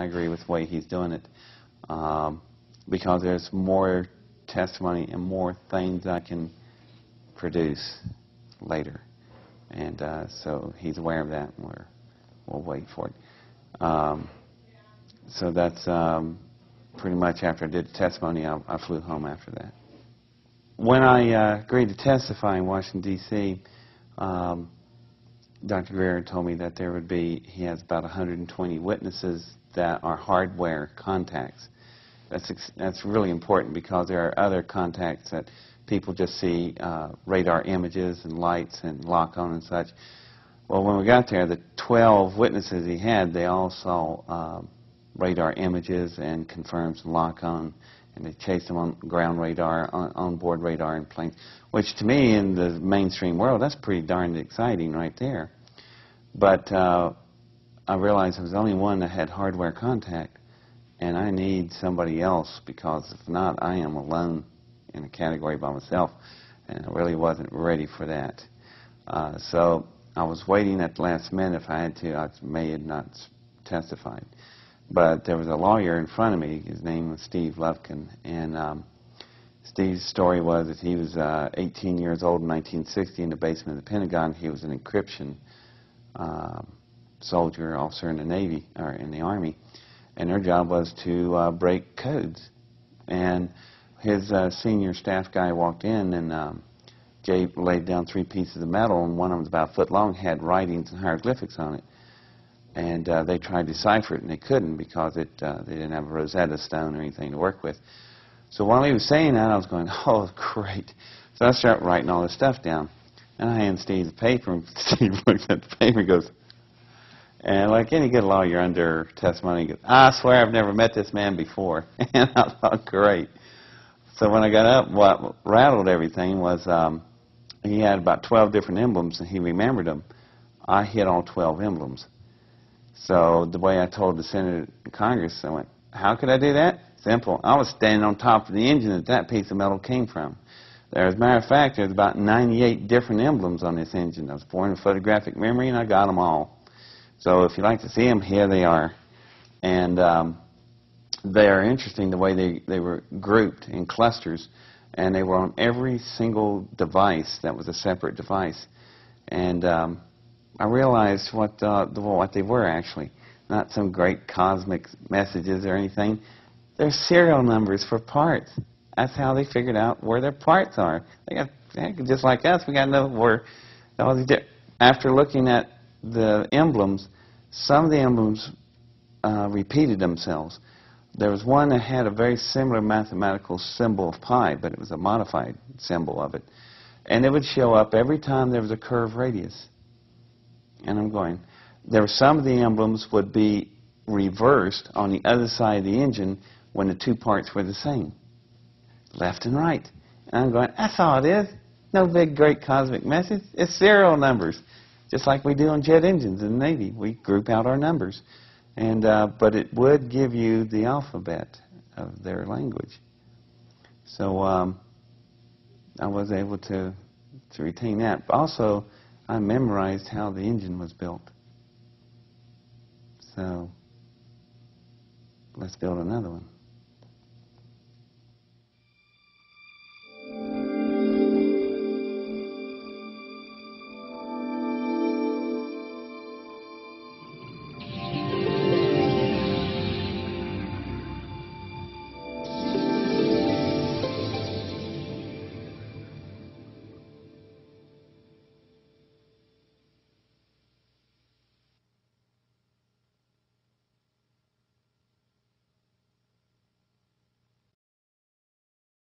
I agree with the way he's doing it, because there's more testimony and more things I can produce later. And so he's aware of that, and we'll wait for it. So that's pretty much after I did the testimony, I flew home after that. When I agreed to testify in Washington, D.C., Dr. Greer told me that there would be, he has about 120 witnesses that are hardware contacts. That's really important because there are other contacts that people just see radar images and lights and lock on and such. Well, when we got there, the 12 witnesses he had, they all saw radar images and confirms and lock on, and they chased them on ground radar, on-board radar and planes, which to me in the mainstream world, that's pretty darn exciting right there. But I realized I was the only one that had hardware contact, and I need somebody else, because if not, I am alone in a category by myself, and I really wasn't ready for that. So I was waiting at the last minute. If I had to, I may have not testified. But there was a lawyer in front of me. His name was Steve Lufkin, and Steve's story was that he was 18 years old in 1960 in the basement of the Pentagon. He was an encryption soldier, officer in the Navy, or in the Army, and their job was to break codes. And his senior staff guy walked in, and Jay laid down 3 pieces of metal, and one of them was about a foot long, had writings and hieroglyphics on it. And they tried to decipher it, and they couldn't, because they didn't have a Rosetta Stone or anything to work with. So while he was saying that, I was going, oh, great. So I started writing all this stuff down. And I hand Steve the paper, and Steve looks at the paper and goes, and like any good lawyer under testimony, he goes, I swear I've never met this man before. And I thought, great. So when I got up, what rattled everything was he had about 12 different emblems, and he remembered them. I hit all 12 emblems. So the way I told the Senate and Congress, I went, how could I do that? Simple. I was standing on top of the engine that that piece of metal came from. As a matter of fact, there's about 98 different emblems on this engine. I was born with photographic memory, and I got them all. So if you'd like to see them, here they are. And they are interesting the way they were grouped in clusters, and they were on every single device that was a separate device. And I realized what they were actually. Not some great cosmic messages or anything. They're serial numbers for parts. That's how they figured out where their parts are. They got, just like us, we got to know where all these. After looking at the emblems, some of the emblems repeated themselves. There was one that had a very similar mathematical symbol of pi, but it was a modified symbol of it. And it would show up every time there was a curved radius. And I'm going, there were some of the emblems would be reversed on the other side of the engine when the 2 parts were the same, left and right. And I'm going, that's all it is. No big, great cosmic message. It's serial numbers, just like we do on jet engines in the Navy. We group out our numbers. And but it would give you the alphabet of their language. So I was able to retain that. But also, I memorized how the engine was built. So let's build another one.